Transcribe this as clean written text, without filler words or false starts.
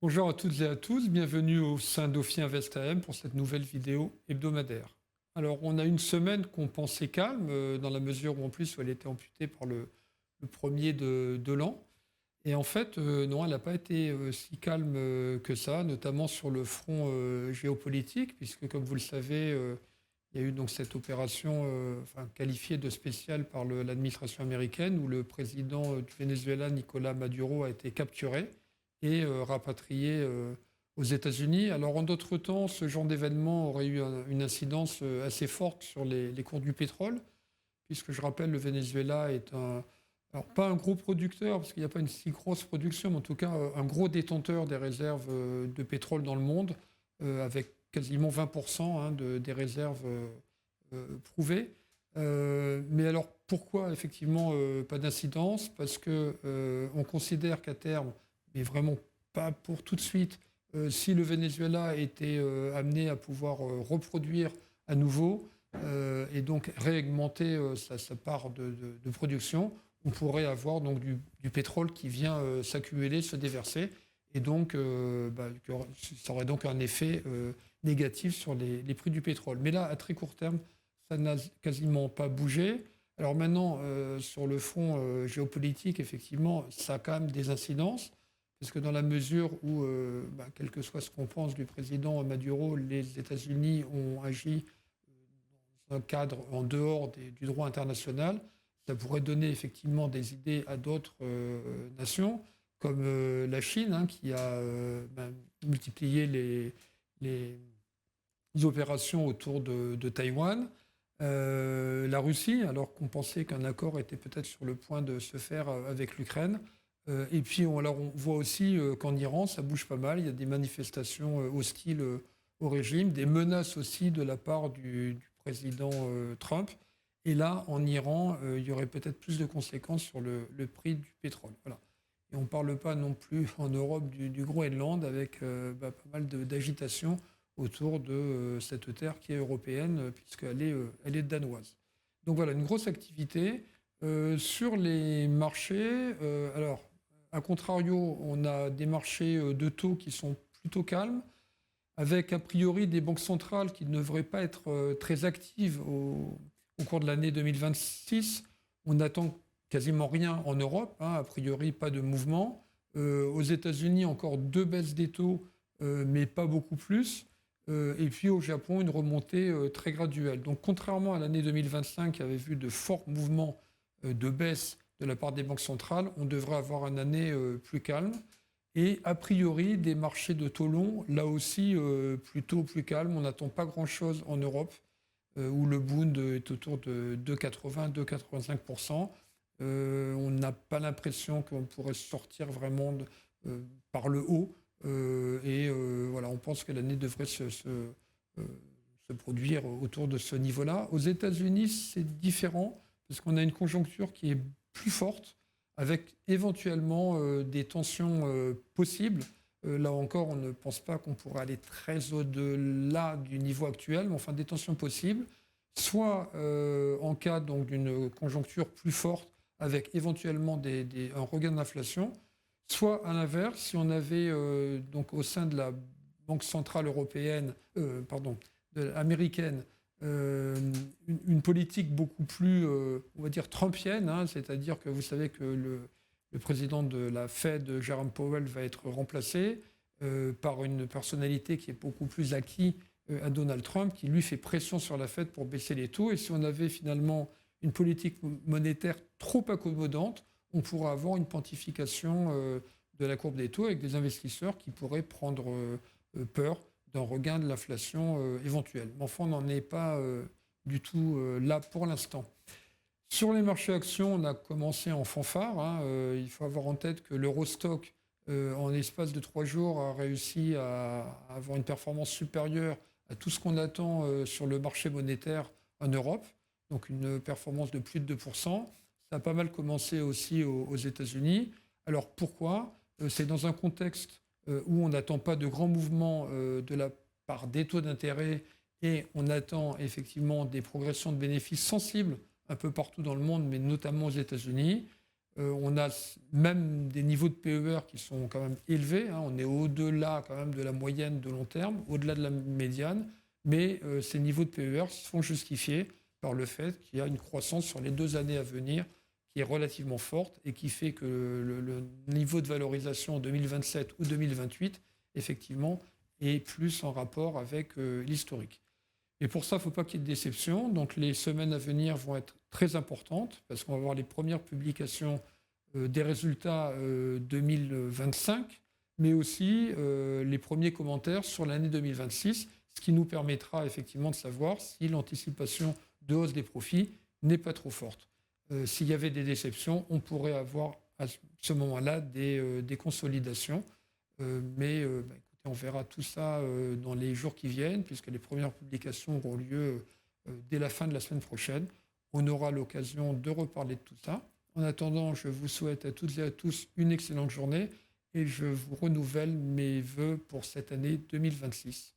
Bonjour à toutes et à tous, bienvenue au sein d'Ophi Invest AM pour cette nouvelle vidéo hebdomadaire. Alors, on a une semaine qu'on pensait calme, dans la mesure où en plus elle était amputée par le premier de l'an. Et en fait, non, elle n'a pas été si calme que ça, notamment sur le front géopolitique, puisque comme vous le savez, il y a eu donc cette opération qualifiée de spéciale par l'administration américaine, où le président du Venezuela, Nicolas Maduro, a été capturé et rapatrié aux États-Unis. Alors en d'autres temps, ce genre d'événement aurait eu une incidence assez forte sur les cours du pétrole, puisque je rappelle, le Venezuela est alors pas un gros producteur, parce qu'il n'y a pas une si grosse production, mais en tout cas un gros détenteur des réserves de pétrole dans le monde, avec quasiment 20% des réserves prouvées. Mais alors pourquoi effectivement pas d'incidence? Parce que on considère qu'à terme, mais vraiment pas pour tout de suite, si le Venezuela était amené à pouvoir reproduire à nouveau et donc réaugmenter sa part de production, on pourrait avoir donc du pétrole qui vient s'accumuler, se déverser, et donc ça aurait donc un effet négatif sur les prix du pétrole. Mais là, à très court terme, ça n'a quasiment pas bougé. Alors maintenant, sur le front géopolitique, effectivement, ça a quand même des incidences, parce que dans la mesure où, quel que soit ce qu'on pense du président Maduro, les États-Unis ont agi dans un cadre en dehors du droit international, ça pourrait donner effectivement des idées à d'autres nations, comme la Chine, qui a multiplié les opérations autour de Taïwan. La Russie, alors qu'on pensait qu'un accord était peut-être sur le point de se faire avec l'Ukraine. Et puis on voit aussi qu'en Iran, ça bouge pas mal. Il y a des manifestations hostiles au régime, des menaces aussi de la part du président Trump. Et là, en Iran, il y aurait peut-être plus de conséquences sur le prix du pétrole. Voilà. Et on ne parle pas non plus en Europe du Groenland, avec pas mal d'agitation autour de cette terre qui est européenne, puisqu'elle elle est danoise. Donc voilà, une grosse activité. Sur les marchés, alors, à contrario, on a des marchés de taux qui sont plutôt calmes, avec a priori des banques centrales qui ne devraient pas être très actives au cours de l'année 2026. On n'attend quasiment rien en Europe, a priori pas de mouvement. Aux États-Unis, encore deux baisses des taux, mais pas beaucoup plus. Et puis au Japon, une remontée très graduelle. Donc contrairement à l'année 2025 qui avait vu de forts mouvements de baisse de la part des banques centrales, on devrait avoir une année plus calme. Et a priori, des marchés de taux longs, là aussi plutôt plus calmes. On n'attend pas grand-chose en Europe, où le Bund est autour de 2,80-2,85%. On n'a pas l'impression qu'on pourrait sortir vraiment par le haut. Voilà, on pense que l'année devrait se produire autour de ce niveau-là. Aux États-Unis, c'est différent, parce qu'on a une conjoncture qui est plus forte, avec éventuellement des tensions possibles. Là encore, on ne pense pas qu'on pourrait aller très au-delà du niveau actuel, mais enfin des tensions possibles, soit en cas donc d'une conjoncture plus forte, avec éventuellement un regain d'inflation, soit à l'inverse, si on avait donc au sein de la Banque centrale européenne, américaine, une politique beaucoup plus, on va dire, trumpienne, c'est-à-dire que vous savez que le président de la Fed, Jerome Powell, va être remplacé par une personnalité qui est beaucoup plus acquis à Donald Trump, qui lui fait pression sur la Fed pour baisser les taux. Et si on avait finalement une politique monétaire trop accommodante, on pourrait avoir une pontification de la courbe des taux avec des investisseurs qui pourraient prendre peur d'un regain de l'inflation éventuelle. Mais enfin, on n'en est pas du tout là pour l'instant. Sur les marchés actions, on a commencé en fanfare. Il faut avoir en tête que l'Eurostock, en l'espace de 3 jours, a réussi à avoir une performance supérieure à tout ce qu'on attend sur le marché monétaire en Europe. Donc une performance de plus de 2%. Ça a pas mal commencé aussi aux États-Unis. Alors pourquoi? C'est dans un contexte où on n'attend pas de grands mouvements de la part des taux d'intérêt et on attend effectivement des progressions de bénéfices sensibles un peu partout dans le monde, mais notamment aux États-Unis. On a même des niveaux de PER qui sont quand même élevés, hein. On est au-delà quand même de la moyenne de long terme, au-delà de la médiane, mais ces niveaux de PER sont justifiés par le fait qu'il y a une croissance sur les 2 années à venir qui est relativement forte et qui fait que le niveau de valorisation en 2027 ou 2028, effectivement, est plus en rapport avec l'historique. Et pour ça, il ne faut pas qu'il y ait de déception. Donc les semaines à venir vont être très importantes parce qu'on va avoir les premières publications des résultats 2025, mais aussi les premiers commentaires sur l'année 2026, ce qui nous permettra effectivement de savoir si l'anticipation de hausse des profits n'est pas trop forte. S'il y avait des déceptions, on pourrait avoir à ce moment-là des consolidations. Mais écoutez, on verra tout ça dans les jours qui viennent, puisque les premières publications auront lieu dès la fin de la semaine prochaine. On aura l'occasion de reparler de tout ça. En attendant, je vous souhaite à toutes et à tous une excellente journée et je vous renouvelle mes vœux pour cette année 2026.